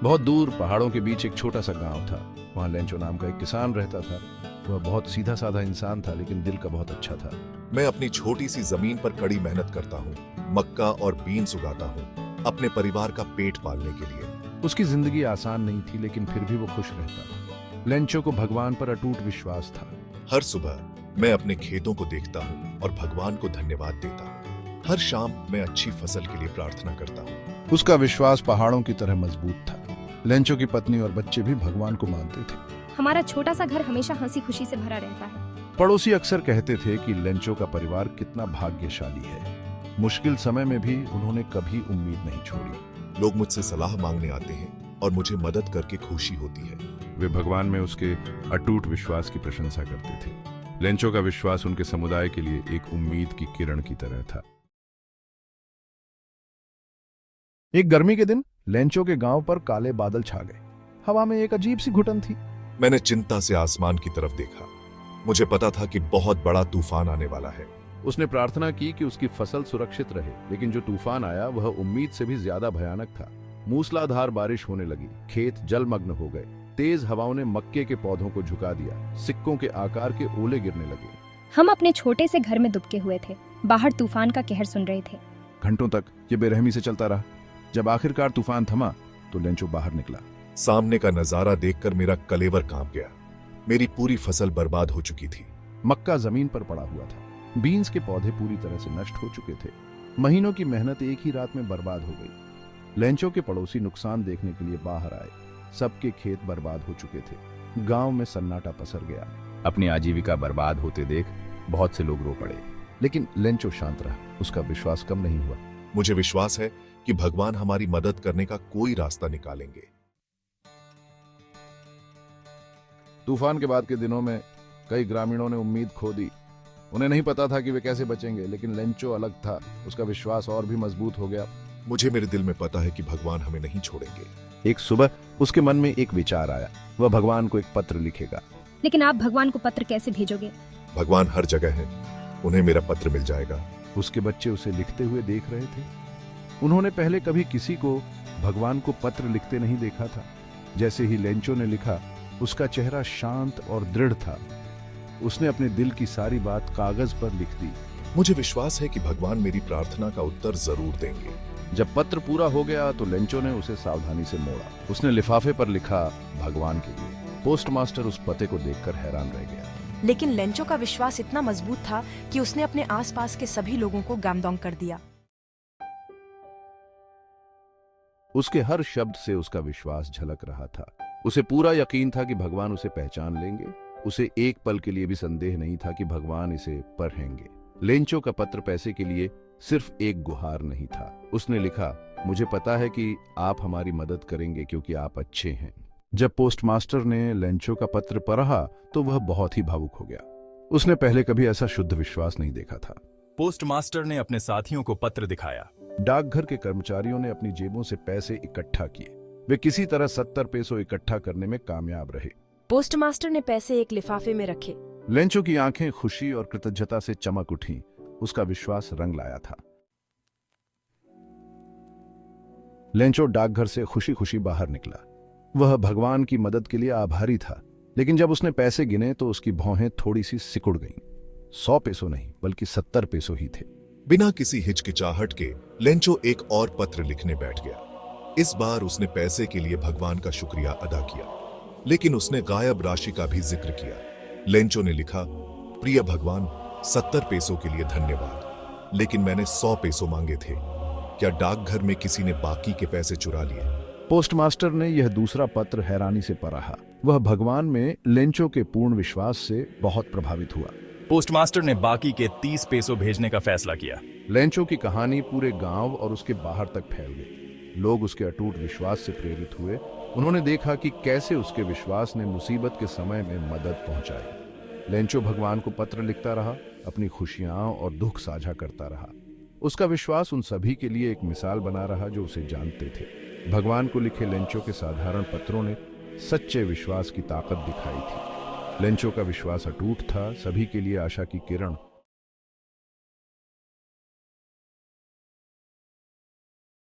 बहुत दूर पहाड़ों के बीच एक छोटा सा गांव था। वहां लेंचो नाम का एक किसान रहता था। वह बहुत सीधा साधा इंसान था, लेकिन दिल का बहुत अच्छा था। मैं अपनी छोटी सी जमीन पर कड़ी मेहनत करता हूँ, मक्का और बीन्स उगाता हूँ अपने परिवार का पेट पालने के लिए। उसकी जिंदगी आसान नहीं थी, लेकिन फिर भी वो खुश रहता। लेंचो को भगवान पर अटूट विश्वास था। हर सुबह मैं अपने खेतों को देखता हूँ और भगवान को धन्यवाद देता हूँ। हर शाम मैं अच्छी फसल के लिए प्रार्थना करता हूँ। उसका विश्वास पहाड़ों की तरह मजबूत था। लेंचो की पत्नी और बच्चे भी भगवान को मानते थे। हमारा छोटा सा घर हमेशा हंसी खुशी से भरा रहता है। पड़ोसी अक्सर कहते थे कि लेंचो का परिवार कितना भाग्यशाली है। मुश्किल समय में भी उन्होंने कभी उम्मीद नहीं छोड़ी। लोग मुझसे सलाह मांगने आते हैं और मुझे मदद करके खुशी होती है। वे भगवान में उसके अटूट विश्वास की प्रशंसा करते थे। लेंचो का विश्वास उनके समुदाय के लिए एक उम्मीद की किरण की तरह था। एक गर्मी के दिन लेंचो के गांव पर काले बादल छा गए। हवा में एक अजीब सी घुटन थी। मैंने चिंता से आसमान की तरफ देखा। मुझे पता था कि बहुत बड़ा तूफान आने वाला है। उसने प्रार्थना की कि उसकी फसल सुरक्षित रहे, लेकिन जो तूफान आया वह उम्मीद से भी ज्यादा भयानक था। मूसलाधार बारिश होने लगी, खेत जलमग्न हो गए। तेज हवाओं ने मक्के के पौधों को झुका दिया, सिक्कों के आकार के ओले गिरने लगे। हम अपने छोटे से घर में दुबके हुए थे, बाहर तूफान का कहर सुन रहे थे। घंटों तक ये बेरहमी से चलता रहा। जब आखिरकार तूफान थमा तो लेंचो बाहर निकला। सामने का नजारा देखकर मेरा कलेवर कांप गया। मेरी पूरी फसल बर्बाद हो चुकी थी। मक्का जमीन पर पड़ा हुआ था। बीन्स के पौधे पूरी तरह से नष्ट हो चुके थे। महीनों की मेहनत एक ही रात में बर्बाद हो गई। लेंचो के पड़ोसी नुकसान देखने के लिए बाहर आए। सबके खेत बर्बाद हो चुके थे। गांव में सन्नाटा पसर गया। अपनी आजीविका बर्बाद होते देख बहुत से लोग रो पड़े, लेकिन लेंचो शांत रहा। उसका विश्वास कम नहीं हुआ। मुझे विश्वास है कि भगवान हमारी मदद करने का कोई रास्ता निकालेंगे। तूफान के बाद के दिनों में कई ग्रामीणों ने उम्मीद खो दी। उन्हें नहीं पता था कि वे कैसे बचेंगे, लेकिन लेंचो अलग था। उसका विश्वास और भी मजबूत हो गया। मुझे मेरे दिल में पता है कि भगवान हमें नहीं छोड़ेंगे। एक सुबह उसके मन में एक विचार आया। वह भगवान को एक पत्र लिखेगा। लेकिन आप भगवान को पत्र कैसे भेजोगे? भगवान हर जगह है, उन्हें मेरा पत्र मिल जाएगा। उसके बच्चे उसे लिखते हुए देख रहे थे। उन्होंने पहले कभी किसी को भगवान को पत्र लिखते नहीं देखा था। जैसे ही लेंचो ने लिखा, उसका चेहरा शांत और दृढ़ था। उसने अपने दिल की सारी बात कागज पर लिख दी। मुझे विश्वास है कि भगवान मेरी प्रार्थना का उत्तर जरूर देंगे। जब पत्र पूरा हो गया तो लेंचो ने उसे सावधानी से मोड़ा। उसने लिफाफे पर लिखा, भगवान के लिए। पोस्टमास्टर उस पते को देखकर हैरान रह गया। लेकिन लेंचो का विश्वास इतना मजबूत था कि उसने अपने आसपास के सभी लोगों को गामदोंग कर दिया। उसके हर शब्द से उसका विश्वास झलक रहा था। उसे पूरा यकीन था कि भगवान उसे पहचान लेंगे। उसे एक पल के लिए भी संदेह नहीं था कि भगवान इसे पढ़ेंगे। लेंचो का पत्र पैसे के लिए सिर्फ एक गुहार नहीं था। उसने लिखा, मुझे पता है कि आप हमारी मदद करेंगे क्योंकि आप अच्छे हैं। जब पोस्टमास्टर ने लेंचो का पत्र पढ़ा तो वह बहुत ही भावुक हो गया। उसने पहले कभी ऐसा शुद्ध विश्वास नहीं देखा था। पोस्टमास्टर ने अपने साथियों को पत्र दिखाया। डाकघर के कर्मचारियों ने अपनी जेबों से पैसे इकट्ठा किए। वे किसी तरह 70 पैसों इकट्ठा करने में कामयाब रहे। पोस्टमास्टर ने पैसे एक लिफाफे में रखे। लेंचो की आंखें खुशी और कृतज्ञता से चमक उठी। उसका विश्वास रंग लाया था। लेंचो डाकघर से खुशी खुशी बाहर निकला। वह भगवान की मदद के लिए आभारी था, लेकिन जब उसने पैसे गिने तो उसकी भौहें थोड़ी सी सिकुड़ गईं। 100 पैसों नहीं, बल्कि 70 पैसों ही थे। बिना किसी हिचकिचाहट के लेंचो एक और पत्र लिखने बैठ गया। इस बार उसने पैसे के लिए भगवान का शुक्रिया अदा किया, लेकिन उसने गायब राशि का भी जिक्र किया। लेंचो ने लिखा, प्रिय भगवान, 70 पैसों के लिए धन्यवाद, लेकिन मैंने 100 पैसों मांगे थे। क्या डाकघर में किसी ने बाकी के पैसे चुरा लिए? पोस्टमास्टर ने यह दूसरा पत्र हैरानी से पढ़ा। वह भगवान में लेंचो के पूर्ण विश्वास से बहुत प्रभावित हुआ। पोस्टमास्टर ने बाकी के 30 पैसों भेजने का फैसला किया। लेंचो की कहानी पूरे गांव और उसके बाहर तक फैल गई। लोग उसके अटूट विश्वास से प्रेरित हुए। उन्होंने देखा कि कैसे उसके विश्वास ने मुसीबत के समय में मदद पहुंचाई। लेंचो भगवान को पत्र लिखता रहा, अपनी खुशियां और दुख साझा करता रहा। उसका विश्वास उन सभी के लिए एक मिसाल बना रहा जो उसे जानते थे। भगवान को लिखे लेंचो के साधारण पत्रों ने सच्चे विश्वास की ताकत दिखाई थी। लेंचो का विश्वास अटूट था, सभी के लिए आशा की किरण